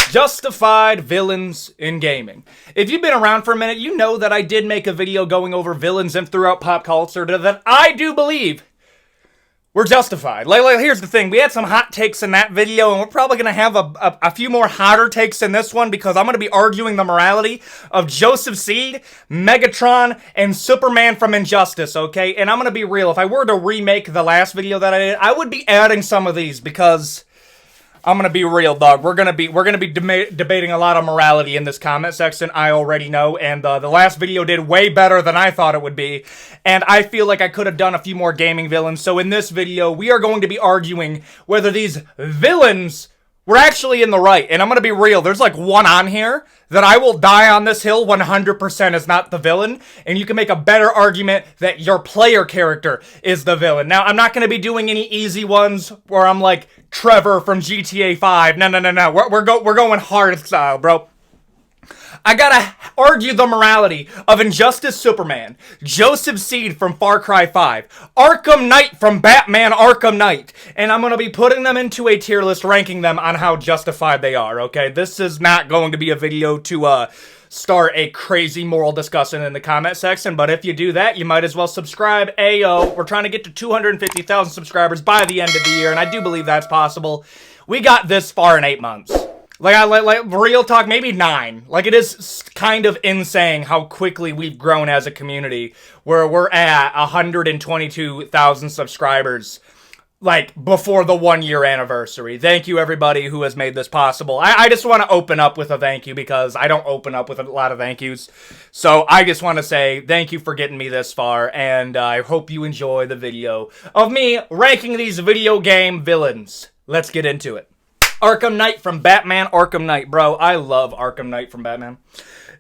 Justified villains in gaming. If you've been around for a minute, you know that I did make a video going over villains and throughout pop culture that I do believe were justified. Like, here's the thing. We had some hot takes in that video, and we're probably going to have a few more hotter takes in this one because I'm going to be arguing the morality of Joseph Seed, Megatron, and Superman from Injustice, okay? And I'm going to be real. If I were to remake the last video that I did, I would be adding some of these because I'm gonna be real, dog. We're gonna be debating a lot of morality in this comment section. I already know, and the last video did way better than I thought it would be, and I feel like I could have done a few more gaming villains. So in this video, we are going to be arguing whether these villains were actually in the right. And I'm gonna be real. There's like one on here that I will die on this hill 100% is not the villain, and you can make a better argument that your player character is the villain. Now, I'm not gonna be doing any easy ones where I'm like Trevor from GTA 5. No. We're going hard style, bro. I gotta argue the morality of Injustice Superman, Joseph Seed from Far Cry 5, Arkham Knight from Batman Arkham Knight, and I'm gonna be putting them into a tier list, ranking them on how justified they are, okay? This is not going to be a video to, start a crazy moral discussion in the comment section, but if you do that, you might as well subscribe. Ayo, we're trying to get to 250,000 subscribers by the end of the year, and I do believe that's possible. We got this far in 8 months. Like real talk, maybe 9. Like, it is kind of insane how quickly we've grown as a community, where we're at 122,000 subscribers, like, before the 1-year anniversary. Thank you, everybody who has made this possible. I just want to open up with a thank you, because I don't open up with a lot of thank yous. So, I just want to say thank you for getting me this far, and I hope you enjoy the video of me ranking these video game villains. Let's get into it. Arkham Knight from Batman Arkham Knight. Bro, I love Arkham Knight from Batman.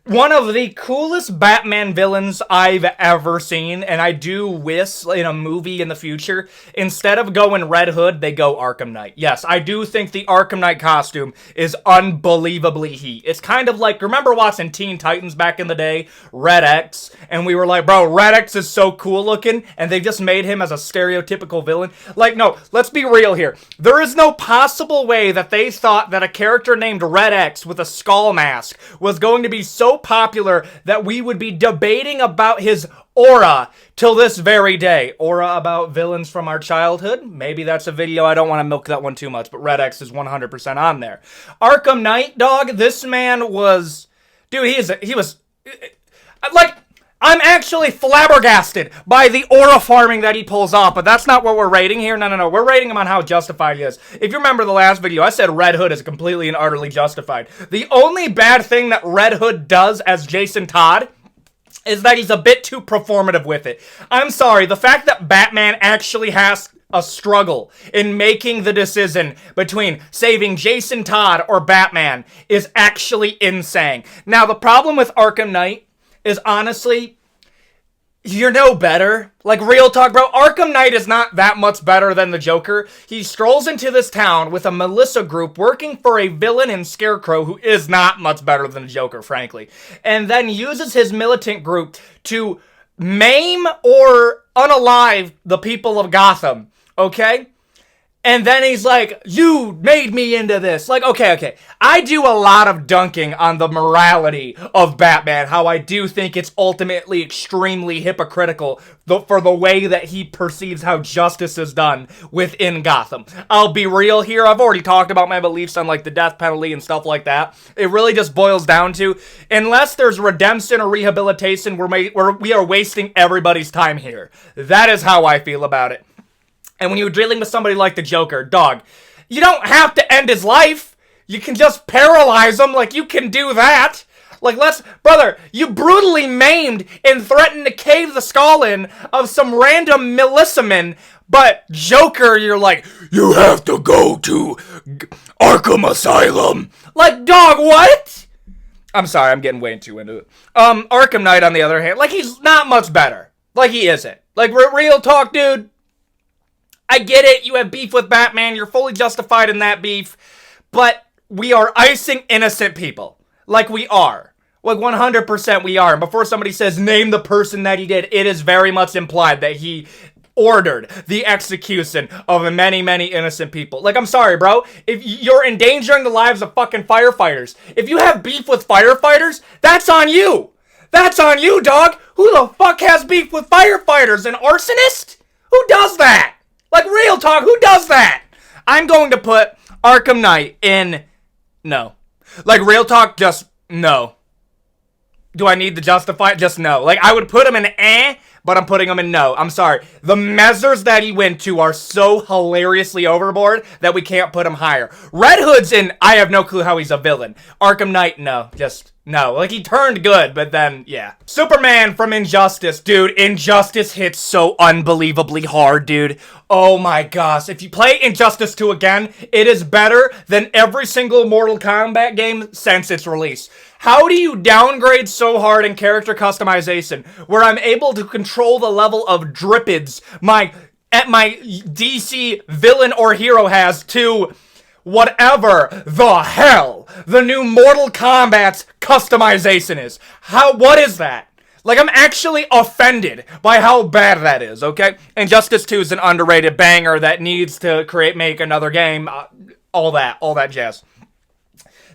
One of the coolest Batman villains I've ever seen, and I do wish in a movie in the future, instead of going Red Hood, they go Arkham Knight. Yes, I do think the Arkham Knight costume is unbelievably heat. It's kind of like, remember watching Teen Titans back in the day? Red X, and we were like, bro, Red X is so cool looking, and they just made him as a stereotypical villain. Like, no, let's be real here. There is no possible way that they thought that a character named Red X with a skull mask was going to be so popular that we would be debating about his aura till this very day. Aura about villains from our childhood? Maybe that's a video. I don't want to milk that one too much, but Red X is 100% on there. Arkham Knight, dog, this man was... Dude, he was... Like... I'm actually flabbergasted by the aura farming that he pulls off, but that's not what we're rating here. No. We're rating him on how justified he is. If you remember the last video, I said Red Hood is completely and utterly justified. The only bad thing that Red Hood does as Jason Todd is that he's a bit too performative with it. I'm sorry, the fact that Batman actually has a struggle in making the decision between saving Jason Todd or Batman is actually insane. Now, the problem with Arkham Knight is honestly, you're no better. Like, real talk, bro. Arkham Knight is not that much better than the Joker. He strolls into this town with a militia group working for a villain in Scarecrow who is not much better than the Joker, frankly. And then uses his militant group to maim or unalive the people of Gotham, okay? And then he's like, you made me into this. Like, okay. I do a lot of dunking on the morality of Batman, how I do think it's ultimately extremely hypocritical for the way that he perceives how justice is done within Gotham. I'll be real here. I've already talked about my beliefs on, like, the death penalty and stuff like that. It really just boils down to, unless there's redemption or rehabilitation, we are wasting everybody's time here. That is how I feel about it. And when you're dealing with somebody like the Joker, dog, you don't have to end his life. You can just paralyze him. Like, you can do that. Like, brother, you brutally maimed and threatened to cave the skull in of some random militiaman. But Joker, you're like, you have to go to Arkham Asylum. Like, dog, what? I'm sorry, I'm getting way too into it. Arkham Knight, on the other hand, like, he's not much better. Like, he isn't. Like, real talk, dude. I get it, you have beef with Batman, you're fully justified in that beef, but we are icing innocent people. Like, we are. Like, 100% we are. And before somebody says, name the person that he did, it is very much implied that he ordered the execution of many, many innocent people. Like, I'm sorry, bro. If you're endangering the lives of fucking firefighters, if you have beef with firefighters, that's on you. That's on you, dog. Who the fuck has beef with firefighters? An arsonist? Who does that? Like, real talk, who does that? I'm going to put Arkham Knight in no. Like, real talk, just no. Do I need to justify it? Just no. Like, I would put him in but I'm putting him in no. I'm sorry. The measures that he went to are so hilariously overboard that we can't put him higher. Red Hood's in, I have no clue how he's a villain. Arkham Knight, no. Just no. Like, he turned good, but then, yeah. Superman from Injustice. Dude, Injustice hits so unbelievably hard, dude. Oh my gosh. If you play Injustice 2 again, it is better than every single Mortal Kombat game since its release. How do you downgrade so hard in character customization where I'm able to control the level of drippage my DC villain or hero has to whatever the hell the new Mortal Kombat's customization is? What is that? Like, I'm actually offended by how bad that is, okay? Injustice 2 is an underrated banger that needs to make another game, all that jazz.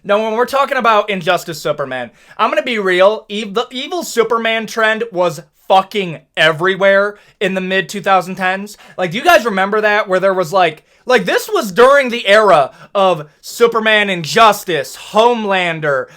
Now, when we're talking about Injustice Superman, I'm gonna be real. The evil Superman trend was fucking everywhere in the mid-2010s. Like, do you guys remember that? Where there was like this was during the era of Superman Injustice, Homelander,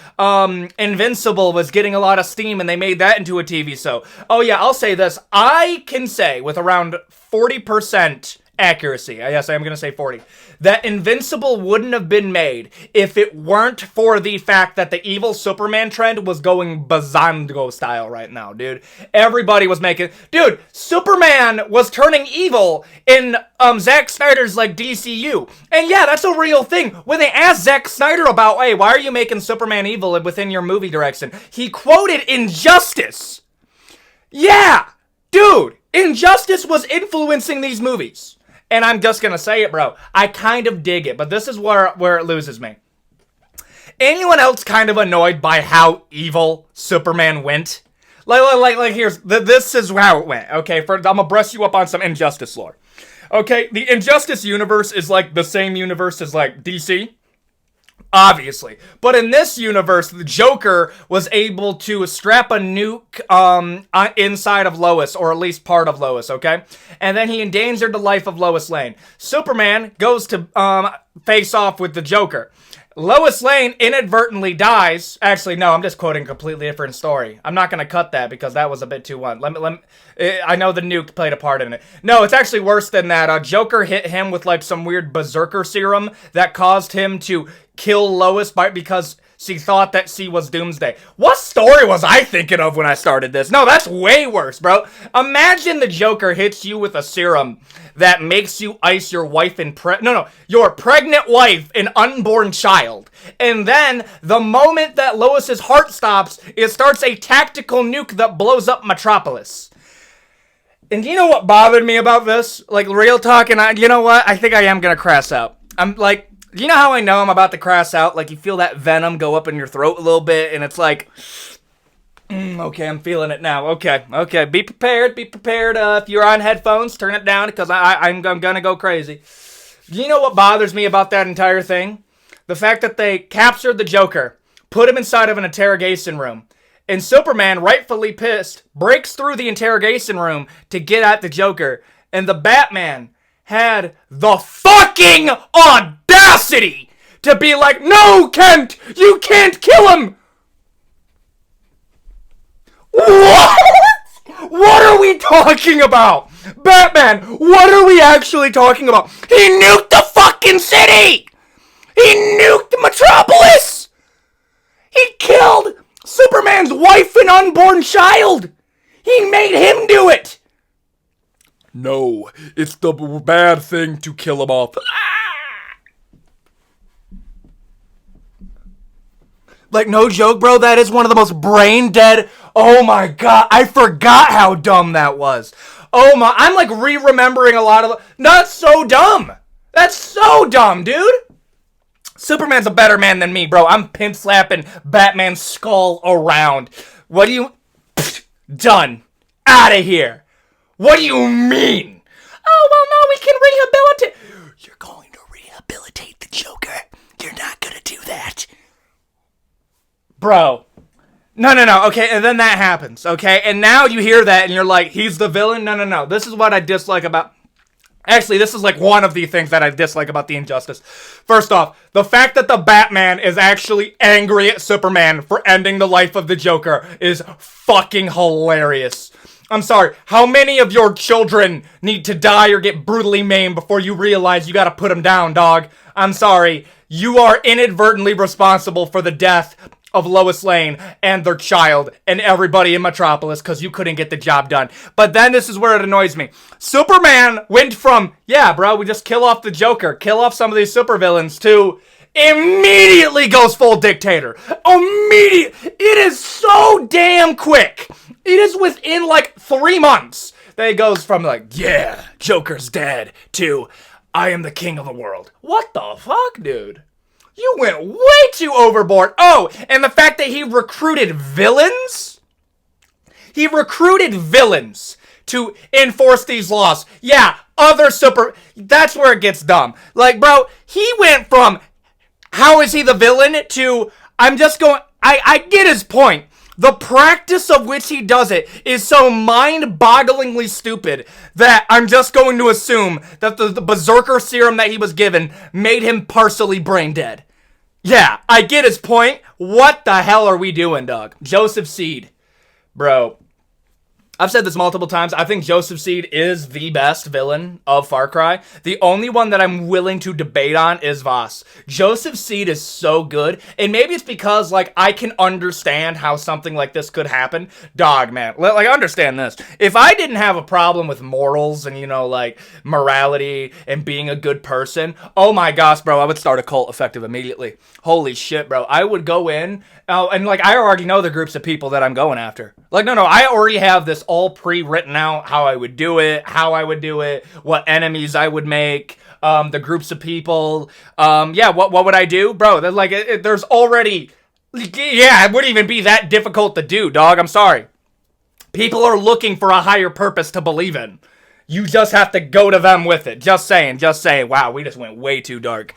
Invincible was getting a lot of steam and they made that into a TV show. Oh yeah, I'll say this. I can say with around 40% accuracy, yes, I am going to say 40, that Invincible wouldn't have been made if it weren't for the fact that the evil Superman trend was going Bazango style right now, dude. Everybody was making... Dude, Superman was turning evil in Zack Snyder's, like, DCU. And yeah, that's a real thing. When they asked Zack Snyder about, hey, why are you making Superman evil within your movie direction? He quoted Injustice. Yeah, dude, Injustice was influencing these movies. And I'm just gonna say it, bro. I kind of dig it, but this is where it loses me. Anyone else kind of annoyed by how evil Superman went? Like here's, this is how it went, okay? I'm gonna brush you up on some Injustice lore. Okay, the Injustice universe is like the same universe as like DC. Obviously. But in this universe, the Joker was able to strap a nuke inside of Lois, or at least part of Lois, okay? And then he endangered the life of Lois Lane. Superman goes to face off with the Joker. Lois Lane inadvertently dies. Actually, no, I'm just quoting a completely different story. I'm not going to cut that because that was a bit too one. I know the nuke played a part in it. No, it's actually worse than that. Joker hit him with like some weird berserker serum that caused him to kill Lois because she thought that she was Doomsday. What story was I thinking of when I started this? No, that's way worse, bro. Imagine the Joker hits you with a serum that makes you ice your wife and your pregnant wife and unborn child. And then the moment that Lois's heart stops, it starts a tactical nuke that blows up Metropolis. And you know what bothered me about this? Like, real talk, and you know what? I think I am gonna crash out. I'm like, you know how I know I'm about to crash out? Like, you feel that venom go up in your throat a little bit, and it's like, okay, I'm feeling it now. Okay, be prepared. If you're on headphones, turn it down, because I'm gonna go crazy. You know what bothers me about that entire thing? The fact that they captured the Joker, put him inside of an interrogation room, and Superman, rightfully pissed, breaks through the interrogation room to get at the Joker, and the Batman had the fucking audacity to be like, no, Kent, you can't kill him! What? What are we talking about? Batman, what are we actually talking about? He nuked the fucking city! He nuked Metropolis! He killed Superman's wife and unborn child! He made him do it! No, it's the bad thing to kill him off. Like, no joke, bro, that is one of the most brain-dead... Oh my god, I forgot how dumb that was. Oh my, I'm like re-remembering a lot of... That's so dumb! That's so dumb, dude! Superman's a better man than me, bro. I'm pimp-slapping Batman's skull around. What do you... Done. Outta here. What do you mean? Joker, you're not gonna do that. Bro. No. Okay, and then that happens, okay? And now you hear that and you're like, he's the villain? No. This is what I dislike about... Actually, this is like one of the things that I dislike about the Injustice. First off, the fact that the Batman is actually angry at Superman for ending the life of the Joker is fucking hilarious. I'm sorry, how many of your children need to die or get brutally maimed before you realize you gotta put them down, dog? I'm sorry, you are inadvertently responsible for the death of Lois Lane and their child and everybody in Metropolis because you couldn't get the job done. But then this is where it annoys me. Superman went from, yeah, bro, we just kill off the Joker, kill off some of these supervillains, to immediately goes full dictator. It is so damn quick. It is within like 3 months that it goes from like, yeah, Joker's dead, to I am the king of the world. What the fuck, dude? You went way too overboard. Oh, and the fact that he recruited villains? He recruited villains to enforce these laws. Yeah, that's where it gets dumb. Like, bro, he went from, how is he the villain, to, I get his point. The practice of which he does it is so mind-bogglingly stupid that I'm just going to assume that the berserker serum that he was given made him partially brain dead. Yeah, I get his point. What the hell are we doing, dog? Joseph Seed. Bro, I've said this multiple times. I think Joseph Seed is the best villain of Far Cry. The only one that I'm willing to debate on is Vaas. Joseph Seed is so good. And maybe it's because, like, I can understand how something like this could happen. Dog, man. Like, understand this. If I didn't have a problem with morals and, like, morality and being a good person, oh my gosh, bro, I would start a cult effective immediately. Holy shit, bro. I would go in, and, like, I already know the groups of people that I'm going after. Like, no, I already have this all pre-written out, how I would do it, what enemies I would make, the groups of people, what would I do? Bro, there's already, it wouldn't even be that difficult to do, dog, I'm sorry. People are looking for a higher purpose to believe in. You just have to go to them with it. Just saying. Wow, we just went way too dark.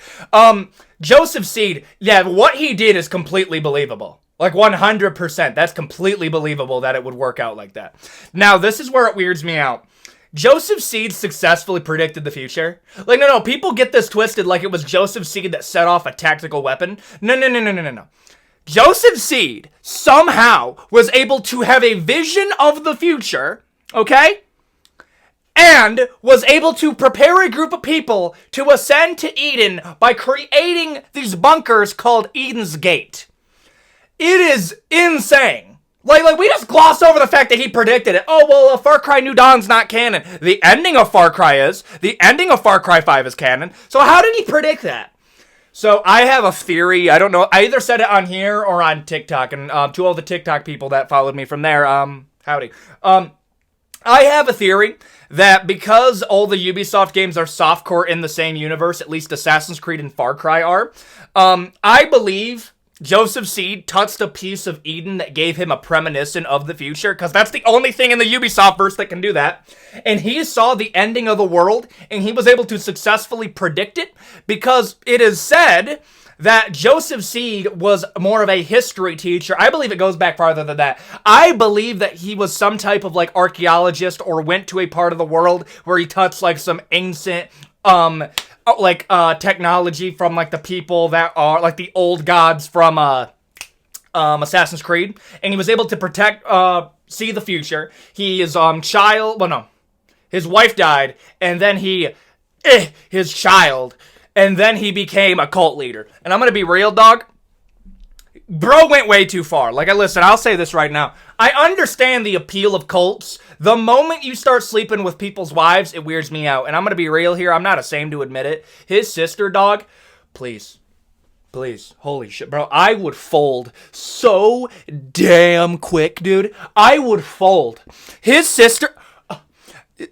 Joseph Seed, yeah, what he did is completely believable. Like 100%. That's completely believable that it would work out like that. Now, this is where it weirds me out. Joseph Seed successfully predicted the future. Like, no, people get this twisted like it was Joseph Seed that set off a tactical weapon. No. Joseph Seed somehow was able to have a vision of the future, okay? And was able to prepare a group of people to ascend to Eden by creating these bunkers called Eden's Gate. It is insane. Like we just glossed over the fact that he predicted it. Oh, well, Far Cry New Dawn's not canon. The ending of Far Cry is. The ending of Far Cry 5 is canon. So how did he predict that? So I have a theory. I don't know. I either said it on here or on TikTok. And to all the TikTok people that followed me from there, howdy. I have a theory that because all the Ubisoft games are softcore in the same universe, at least Assassin's Creed and Far Cry are, I believe Joseph Seed touched a piece of Eden that gave him a premonition of the future, because that's the only thing in the Ubisoft verse that can do that. And he saw the ending of the world, and he was able to successfully predict it, because it is said that Joseph Seed was more of a history teacher. I believe it goes back farther than that. I believe that he was some type of like archaeologist or went to a part of the world where he touched like some ancient technology from like the people that are like the old gods from Assassin's Creed, and he was able to see the future. His his wife died, and then his child, and then he became a cult leader. And I'm gonna be real, dog. Bro went way too far. Like, listen, I'll say this right now. I understand the appeal of cults. The moment you start sleeping with people's wives, it weirds me out. And I'm going to be real here. I'm not ashamed to admit it. His sister, dog, please. Holy shit, bro. I would fold so damn quick, dude. I would fold. His sister...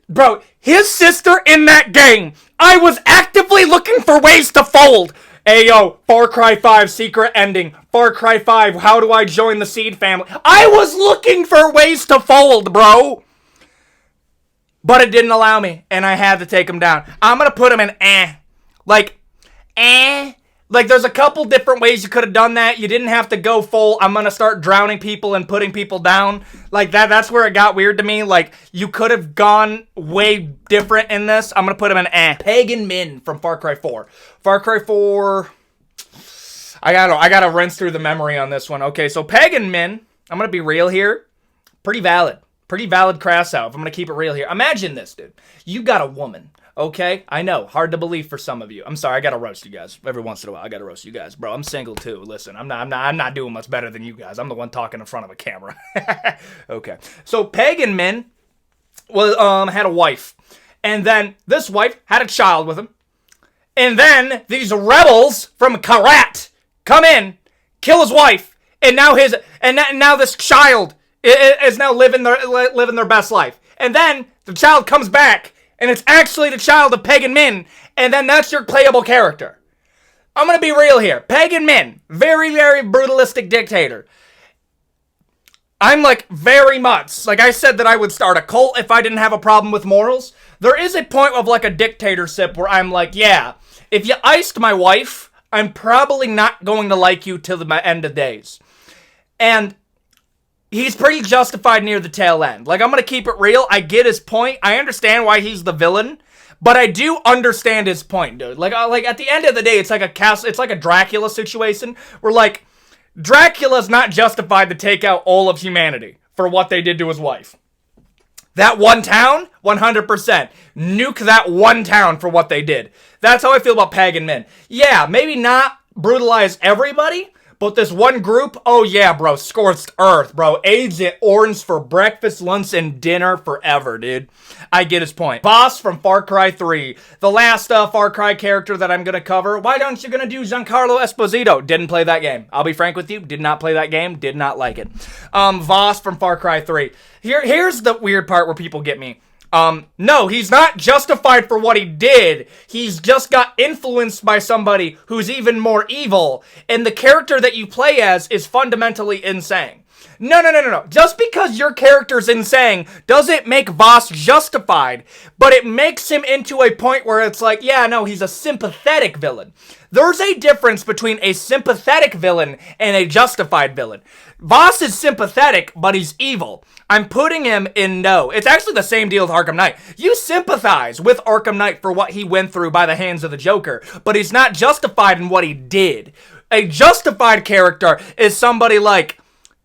Bro, his sister in that game, I was actively looking for ways to fold. Ayo, Far Cry 5 secret ending. Far Cry 5, how do I join the Seed family? I was looking for ways to fold, bro. But it didn't allow me, and I had to take him down. I'm gonna put him in Like, there's a couple different ways you could have done that. You didn't have to go full, I'm gonna start drowning people and putting people down. Like, that's where it got weird to me. Like, you could have gone way different in this. I'm gonna put him in Pagan Min from Far Cry 4. Far Cry 4... I gotta rinse through the memory on this one. Okay, so Pagan Min, I'm gonna be real here. Pretty valid crass out, if I'm gonna keep it real here. Imagine this, dude. You got a woman. Okay, I know, hard to believe for some of you. I'm sorry, I gotta roast you guys every once in a while. I gotta roast you guys, bro. I'm single too. Listen, I'm not doing much better than you guys. I'm the one talking in front of a camera. Okay, so Pagan Min was had a wife, and then this wife had a child with him, and then these rebels from Karat come in, kill his wife, and now now this child is now living their best life, and then the child comes back. And it's actually the child of Pagan Min, and then that's your playable character. I'm gonna be real here. Pagan Min, very, very brutalistic dictator. I'm like, very much, like I said that I would start a cult if I didn't have a problem with morals. There is a point of like a dictatorship where I'm like, yeah, if you iced my wife, I'm probably not going to like you till the end of days. And he's pretty justified near the tail end. Like, I'm gonna keep it real. I get his point. I understand why he's the villain, but I do understand his point, dude. Like at the end of the day, it's like a Dracula situation where, like, Dracula's not justified to take out all of humanity for what they did to his wife. That one town, 100%. Nuke that one town for what they did. That's how I feel about Pagan Min. Yeah, maybe not brutalize everybody, but this one group, oh yeah, bro, scorched earth, bro. Agent Orange for breakfast, lunch, and dinner forever, dude. I get his point. Vaas from Far Cry 3, the last Far Cry character that I'm gonna cover. Why don't you gonna do Giancarlo Esposito? Didn't play that game. I'll be frank with you, did not play that game, did not like it. Vaas from Far Cry 3. Here's the weird part where people get me. No, he's not justified for what he did. He's just got influenced by somebody who's even more evil, and the character that you play as is fundamentally insane. No. Just because your character's insane doesn't make Vaas justified, but it makes him into a point where it's like, yeah, no, he's a sympathetic villain. There's a difference between a sympathetic villain and a justified villain. Vaas is sympathetic, but he's evil. I'm putting him in no. It's actually the same deal with Arkham Knight. You sympathize with Arkham Knight for what he went through by the hands of the Joker, but he's not justified in what he did. A justified character is somebody like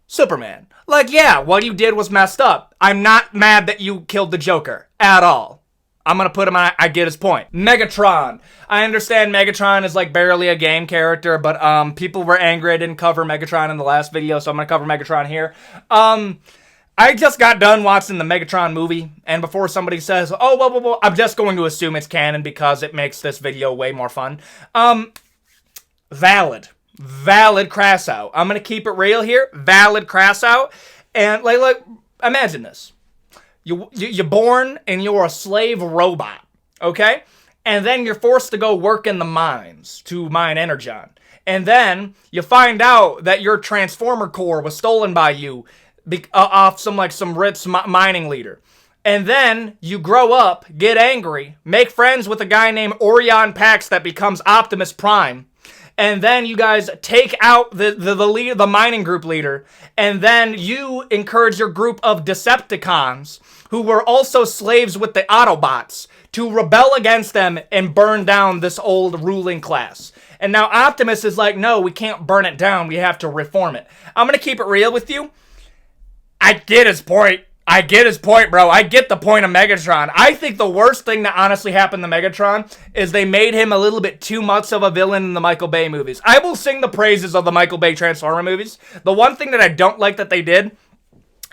Superman. Like, yeah, what you did was messed up. I'm not mad that you killed the Joker at all. I'm gonna put him on, I get his point. Megatron. I understand Megatron is like barely a game character, but people were angry I didn't cover Megatron in the last video, so I'm gonna cover Megatron here. I just got done watching the Megatron movie, and before somebody says, oh, well, I'm just going to assume it's canon because it makes this video way more fun. Valid crass out. I'm gonna keep it real here. Valid crass out. And like imagine this. You're born and you're a slave robot, okay? And then you're forced to go work in the mines to mine energon. And then you find out that your transformer core was stolen by you off some rich mining leader. And then you grow up, get angry, make friends with a guy named Orion Pax that becomes Optimus Prime. And then you guys take out the mining group leader, and then you encourage your group of Decepticons, who were also slaves with the Autobots, to rebel against them and burn down this old ruling class. And now Optimus is like, no, we can't burn it down, we have to reform it. I'm gonna keep it real with you. I get his point, bro. I get the point of Megatron. I think the worst thing that honestly happened to Megatron is they made him a little bit too much of a villain in the Michael Bay movies. I will sing the praises of the Michael Bay Transformer movies. The one thing that I don't like that they did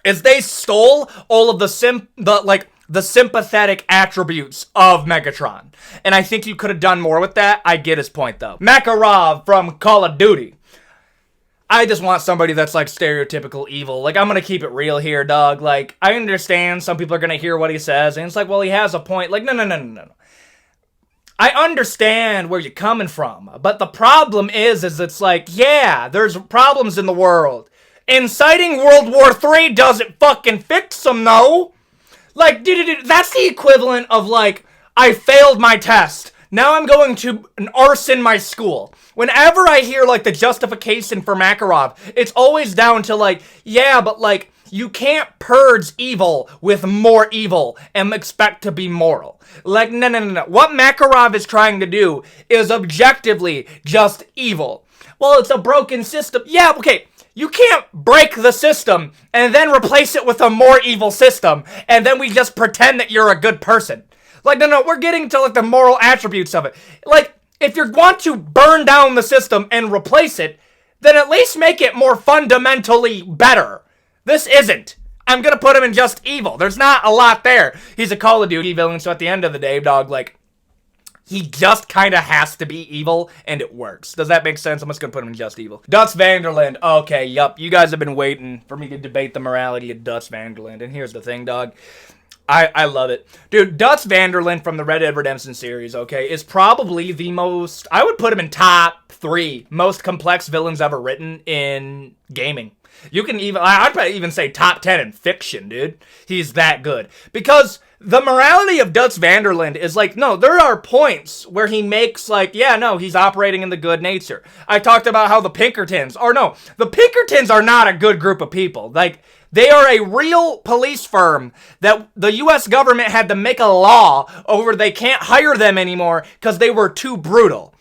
is they stole all of the sympathetic attributes of Megatron. And I think you could have done more with that. I get his point, though. Makarov from Call of Duty. I just want somebody that's, like, stereotypical evil. Like, I'm gonna keep it real here, dog. Like, I understand some people are gonna hear what he says, and it's like, well, he has a point. Like, no. I understand where you're coming from, but the problem is it's like, yeah, there's problems in the world. Inciting World War III doesn't fucking fix them, though. Like, dude, that's the equivalent of, like, I failed my test. Now I'm going to arson my school. Whenever I hear, like, the justification for Makarov, it's always down to, like, yeah, but, like, you can't purge evil with more evil and expect to be moral. Like, no. What Makarov is trying to do is objectively just evil. Well, it's a broken system. Yeah, okay. You can't break the system and then replace it with a more evil system, and then we just pretend that you're a good person. Like, no, we're getting to, like, the moral attributes of it. Like, if you want to burn down the system and replace it, then at least make it more fundamentally better. This isn't. I'm gonna put him in just evil. There's not a lot there. He's a Call of Duty villain, so at the end of the day, dog, like, he just kind of has to be evil, and it works. Does that make sense? I'm just going to put him in just evil. Dutch Vanderland. Okay, yup. You guys have been waiting for me to debate the morality of Dutch Vanderland. And here's the thing, dog. I love it. Dude, Dutch Vanderland from the Red Dead Redemption series, okay, is probably the most... I would put him in top 3 most complex villains ever written in gaming. You can even... I'd probably even say top 10 in fiction, dude. He's that good. Because... the morality of Dutch Vanderland is like, no, there are points where he makes like, yeah, no, he's operating in the good nature. I talked about how the Pinkertons, or no, the Pinkertons are not a good group of people. Like, they are a real police firm that the U.S. government had to make a law over they can't hire them anymore because they were too brutal.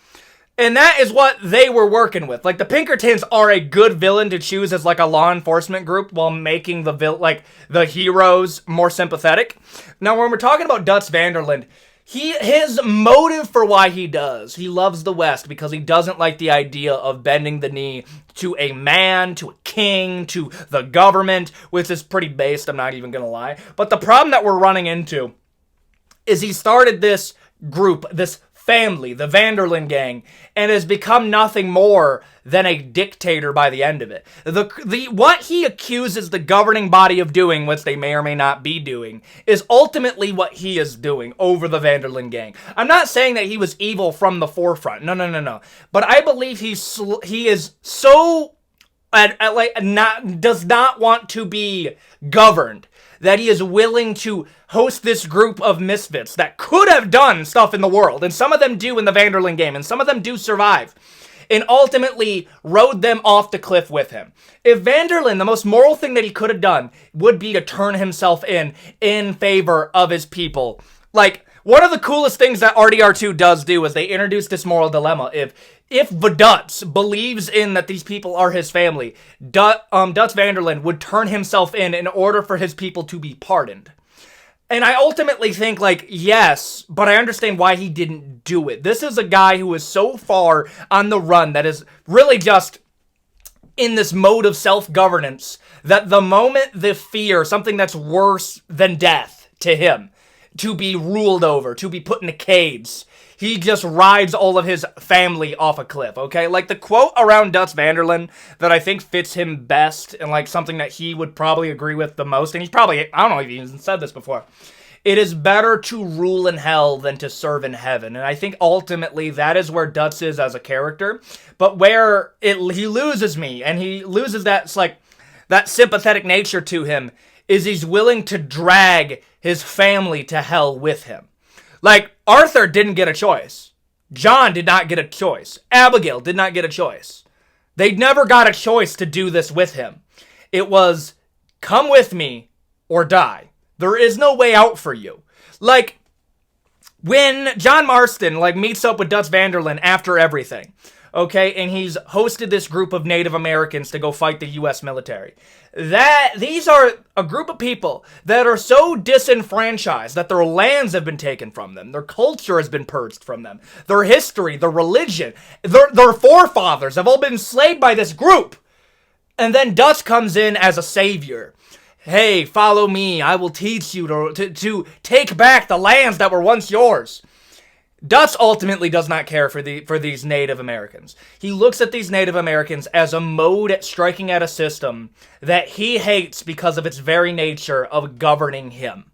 And that is what they were working with. Like, the Pinkertons are a good villain to choose as, like, a law enforcement group while making the heroes more sympathetic. Now, when we're talking about Dutch Vanderland, his motive for why he loves the West because he doesn't like the idea of bending the knee to a man, to a king, to the government, which is pretty based, I'm not even gonna lie. But the problem that we're running into is he started this group, this family, the Vanderland gang, and has become nothing more than a dictator by the end of it. What he accuses the governing body of doing, which they may or may not be doing, is ultimately what he is doing over the Vanderland gang. I'm not saying that he was evil from the forefront. No. But I believe he is so does not want to be governed that he is willing to host this group of misfits that could have done stuff in the world, and some of them do in the Vanderland game, and some of them do survive, and ultimately rode them off the cliff with him. If Vanderland, the most moral thing that he could have done would be to turn himself in favor of his people. Like, one of the coolest things that RDR2 does do is they introduce this moral dilemma. If Dutch believes in that these people are his family, Dutch Vanderland would turn himself in order for his people to be pardoned. And I ultimately think, like, yes, but I understand why he didn't do it. This is a guy who is so far on the run that is really just in this mode of self-governance that the moment the fear, something that's worse than death to him, to be ruled over, to be put in a cage, he just rides all of his family off a cliff, okay? Like, the quote around Dutch Vanderland that I think fits him best and, like, something that he would probably agree with the most, and he's probably, I don't know if he even said this before, it is better to rule in hell than to serve in heaven. And I think ultimately that is where Dutch is as a character, but where he loses me, and he loses that sympathetic nature to him, is he's willing to drag his family to hell with him. Like, Arthur didn't get a choice. John did not get a choice. Abigail did not get a choice. They never got a choice to do this with him. It was, come with me or die. There is no way out for you. Like, when John Marston, like, meets up with Dutch Vanderland after everything, okay, and he's hosted this group of Native Americans to go fight the U.S. military. These are a group of people that are so disenfranchised that their lands have been taken from them. Their culture has been purged from them. Their history, their religion, their forefathers have all been enslaved by this group. And then Dutch comes in as a savior. Hey, follow me. I will teach you to take back the lands that were once yours. Dutch ultimately does not care for these Native Americans. He looks at these Native Americans as a mode at striking at a system that he hates because of its very nature of governing him.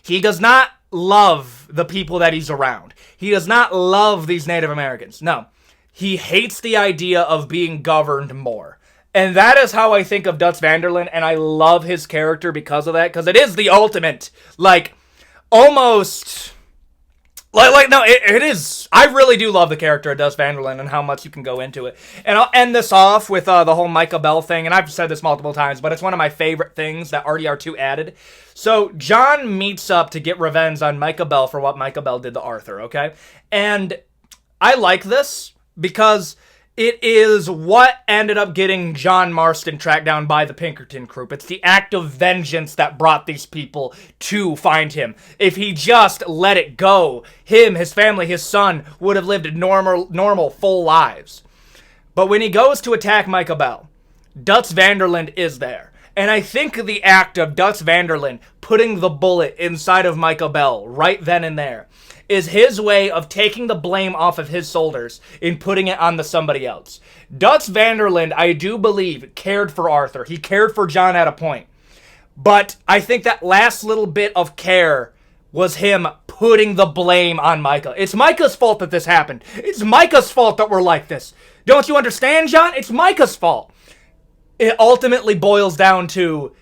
He does not love the people that he's around. He does not love these Native Americans. No. He hates the idea of being governed more. And that is how I think of Dutch Vanderland, and I love his character because of that, because it is the ultimate, like, almost No, it is. I really do love the character of Dust Vanderland and how much you can go into it. And I'll end this off with the whole Micah Bell thing, and I've said this multiple times, but it's one of my favorite things that RDR2 added. So John meets up to get revenge on Micah Bell for what Micah Bell did to Arthur, okay? And I like this because it is what ended up getting John Marston tracked down by the Pinkerton group. It's the act of vengeance that brought these people to find him. If he just let it go, him, his family, his son would have lived normal, full lives. But when he goes to attack Micah Bell, Dutz Vanderland is there. And I think the act of Dutz Vanderland putting the bullet inside of Micah Bell right then and there is his way of taking the blame off of his shoulders and putting it on somebody else. Dutz Vanderland, I do believe, cared for Arthur. He cared for John at a point. But I think that last little bit of care was him putting the blame on Micah. It's Micah's fault that this happened. It's Micah's fault that we're like this. Don't you understand, John? It's Micah's fault. It ultimately boils down to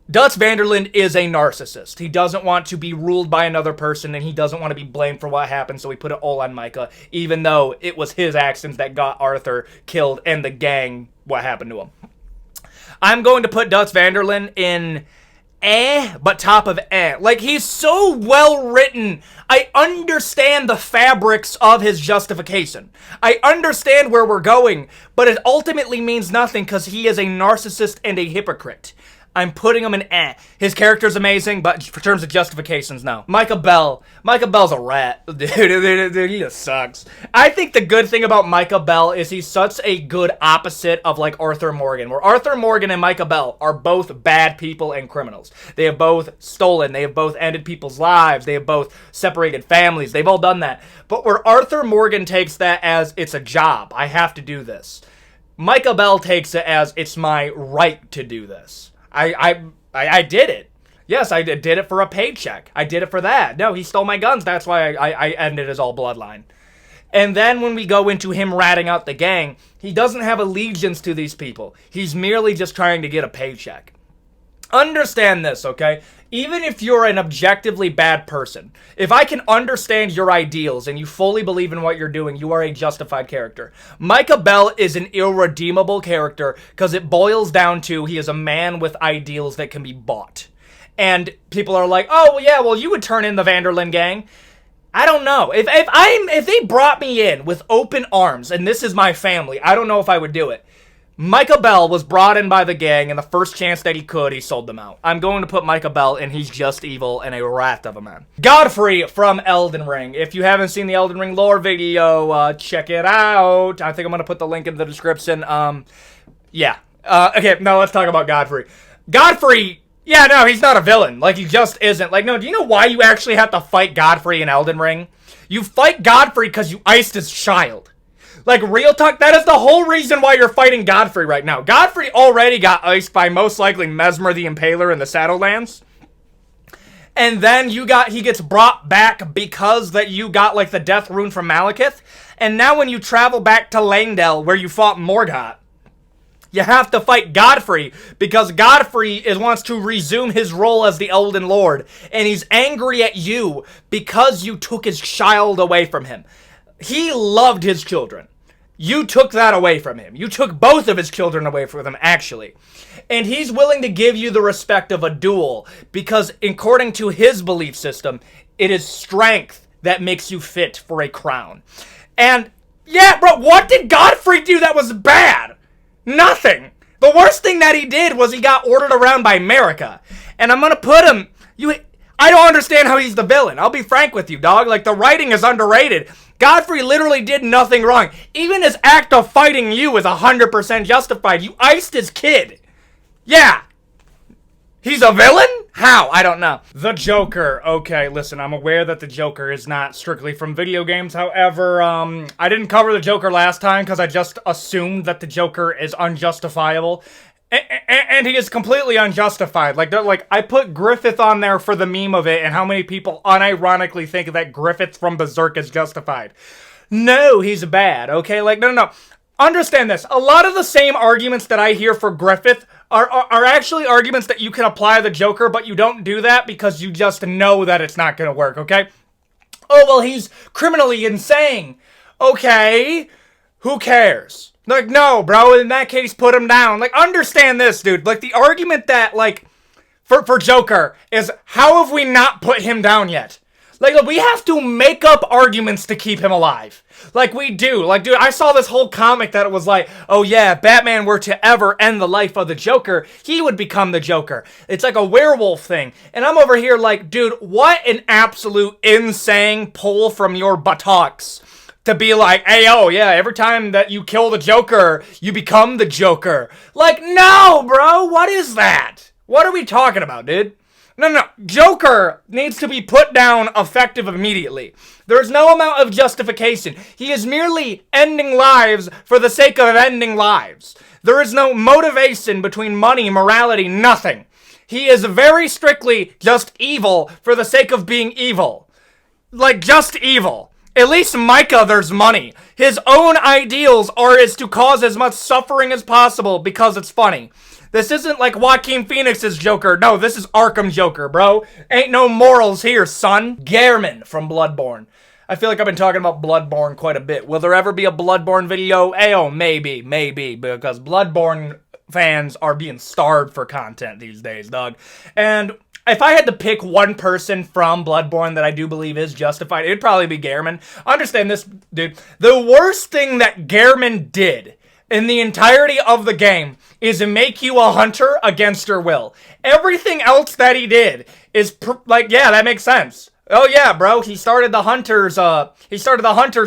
Dutz Vanderland is a narcissist. He doesn't want to be ruled by another person, and he doesn't want to be blamed for what happened, so he put it all on Micah, even though it was his actions that got Arthur killed and the gang what happened to him. I'm going to put Dutz Vanderland in but top of Like, he's so well written. I understand the fabrics of his justification. I understand where we're going, but it ultimately means nothing because he is a narcissist and a hypocrite. I'm putting him in His character's amazing, but for terms of justifications, no. Micah Bell. Micah Bell's a rat. Dude, he just sucks. I think the good thing about Micah Bell is he's such a good opposite of, like, Arthur Morgan, where Arthur Morgan and Micah Bell are both bad people and criminals. They have both stolen. They have both ended people's lives. They have both separated families. They've all done that. But where Arthur Morgan takes that as, it's a job. I have to do this. Micah Bell takes it as, it's my right to do this. I did it. Yes, I did it for a paycheck. I did it for that. No, he stole my guns. That's why I ended his all bloodline. And then when we go into him ratting out the gang, he doesn't have allegiance to these people. He's merely just trying to get a paycheck. Understand this, okay? Even if you're an objectively bad person, if I can understand your ideals and you fully believe in what you're doing, you are a justified character. Micah Bell is an irredeemable character because it boils down to he is a man with ideals that can be bought. And people are like, oh, well, yeah, well, you would turn in the Vanderland gang. I don't know. If they brought me in with open arms and this is my family, I don't know if I would do it. Micah Bell was brought in by the gang, and the first chance that he could, he sold them out. I'm going to put Micah Bell, and he's just evil and a rat of a man. Godfrey from Elden Ring. If you haven't seen the Elden Ring lore video, check it out. I think I'm going to put the link in the description. Yeah. Okay, now let's talk about Godfrey. Godfrey, yeah, no, he's not a villain. Like, he just isn't. Like, no, do you know why you actually have to fight Godfrey in Elden Ring? You fight Godfrey because you iced his child. Like, real talk, that is the whole reason why you're fighting Godfrey right now. Godfrey already got iced by most likely Mesmer the Impaler in the Shadowlands. And then he gets brought back because that you got, like, the death rune from Malekith. And now when you travel back to Langdell, where you fought Morgott, you have to fight Godfrey because Godfrey wants to resume his role as the Elden Lord. And he's angry at you because you took his child away from him. He loved his children. You took that away from him. You took both of his children away from him, actually. And he's willing to give you the respect of a duel because, according to his belief system, it is strength that makes you fit for a crown. And, yeah, bro, what did Godfrey do that was bad? Nothing. The worst thing that he did was he got ordered around by America. And I'm gonna put him... I don't understand how he's the villain. I'll be frank with you, dog. Like, the writing is underrated. Godfrey literally did nothing wrong. Even his act of fighting you is 100% justified. You iced his kid. Yeah. He's a villain? How? I don't know. The Joker. Okay, listen, I'm aware that the Joker is not strictly from video games. However, I didn't cover the Joker last time because I just assumed that the Joker is unjustifiable. And he is completely unjustified. Like, I put Griffith on there for the meme of it, and how many people unironically think that Griffith from Berserk is justified. No, he's bad, okay? Like, no. Understand this. A lot of the same arguments that I hear for Griffith are actually arguments that you can apply to the Joker, but you don't do that because you just know that it's not going to work, okay? Oh, well, he's criminally insane. Okay, who cares? Like, no, bro, in that case, put him down. Like, understand this, dude. Like, the argument that, like, for Joker is, how have we not put him down yet? Like, we have to make up arguments to keep him alive. Like, we do. Like, dude, I saw this whole comic that it was like, oh yeah, if Batman were to ever end the life of the Joker, he would become the Joker. It's like a werewolf thing. And I'm over here like, dude, what an absolute insane pull from your buttocks. To be like, hey, oh, yeah, every time that you kill the Joker, you become the Joker. Like, no, bro, what is that? What are we talking about, dude? No. Joker needs to be put down effective immediately. There's no amount of justification. He is merely ending lives for the sake of ending lives. There is no motivation between money, morality, nothing. He is very strictly just evil for the sake of being evil. Like, just evil. At least Micah, there's money. His own ideals is to cause as much suffering as possible because it's funny. This isn't like Joaquin Phoenix's Joker. No, this is Arkham Joker, bro. Ain't no morals here, son. Gherman from Bloodborne. I feel like I've been talking about Bloodborne quite a bit. Will there ever be a Bloodborne video? Ayo, maybe, because Bloodborne fans are being starved for content these days, dog. And if I had to pick one person from Bloodborne that I do believe is justified, it'd probably be Gherman. Understand this, dude. The worst thing that Gherman did in the entirety of the game is make you a hunter against your will. Everything else that he did is like, yeah, that makes sense. Oh yeah, bro, he started the Hunters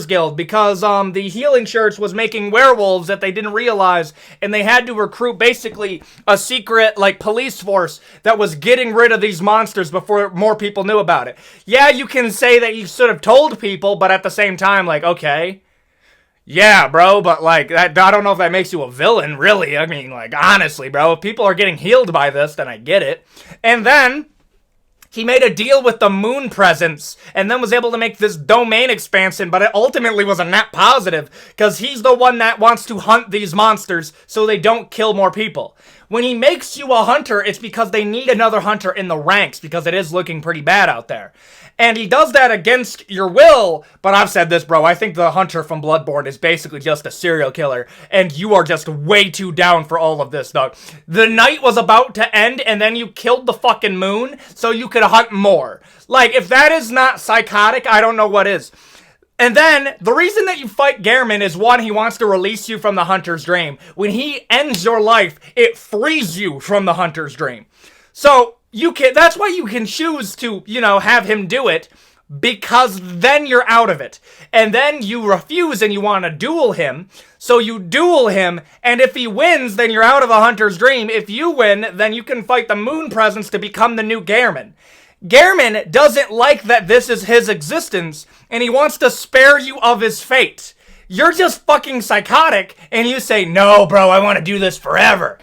Guild because the Healing Church was making werewolves that they didn't realize, and they had to recruit basically a secret like police force that was getting rid of these monsters before more people knew about it. Yeah, you can say that you should have told people, but at the same time, like, okay. Yeah, bro, but like, I don't know if that makes you a villain, really. I mean, like, honestly, bro, if people are getting healed by this, then I get it. And then he made a deal with the Moon Presence, and then was able to make this domain expansion, but it ultimately was a net positive, because he's the one that wants to hunt these monsters so they don't kill more people. When he makes you a hunter, it's because they need another hunter in the ranks, because it is looking pretty bad out there. And he does that against your will, but I've said this, bro, I think the hunter from Bloodborne is basically just a serial killer, and you are just way too down for all of this, dog. The night was about to end, and then you killed the fucking moon, so you could hunt more. Like, if that is not psychotic, I don't know what is. And then, the reason that you fight Gherman is, one, he wants to release you from the hunter's dream. When he ends your life, it frees you from the hunter's dream. So, that's why you can choose to, have him do it, because then you're out of it. And then you refuse and you want to duel him, so you duel him, and if he wins, then you're out of the hunter's dream. If you win, then you can fight the Moon Presence to become the new Gherman. Gherman doesn't like that this is his existence, and he wants to spare you of his fate. You're just fucking psychotic, and you say, no, bro, I want to do this forever.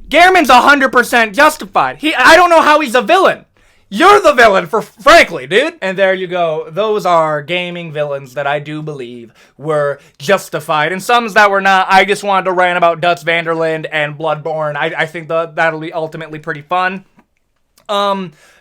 Gherman's 100% justified. I don't know how he's a villain. You're the villain, frankly, dude. And there you go. Those are gaming villains that I do believe were justified, and some that were not. I just wanted to rant about Dutch Vanderland and Bloodborne. I think that'll be ultimately pretty fun.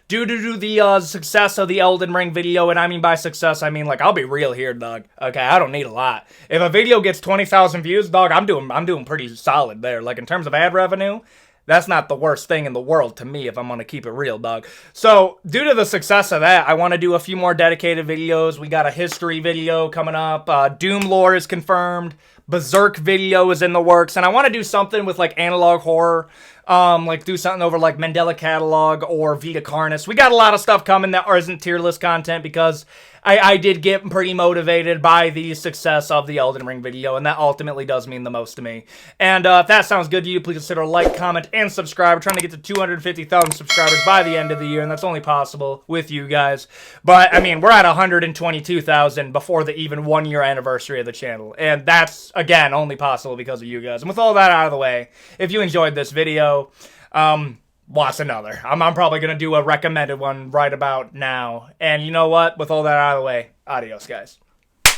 Due to the success of the Elden Ring video, and I mean by success, I mean, like, I'll be real here, dog. Okay, I don't need a lot. If a video gets 20,000 views, dog, I'm doing pretty solid there. Like, in terms of ad revenue, that's not the worst thing in the world to me, if I'm gonna keep it real, dog. So, due to the success of that, I want to do a few more dedicated videos. We got a history video coming up. Doom lore is confirmed. Berserk video is in the works, and I want to do something with, like, analog horror. Like, do something over, like, Mandela Catalog or Vita Carnus. We got a lot of stuff coming that isn't tier list content, because I did get pretty motivated by the success of the Elden Ring video, and that ultimately does mean the most to me. And if that sounds good to you, please consider like, comment, and subscribe. We're trying to get to 250,000 subscribers by the end of the year, and that's only possible with you guys. But, I mean, we're at 122,000 before the even 1 year anniversary of the channel, and that's, again, only possible because of you guys. And with all that out of the way, if you enjoyed this video, watch another. I'm probably going to do a recommended one right about now. And you know what? With all that out of the way, adios, guys.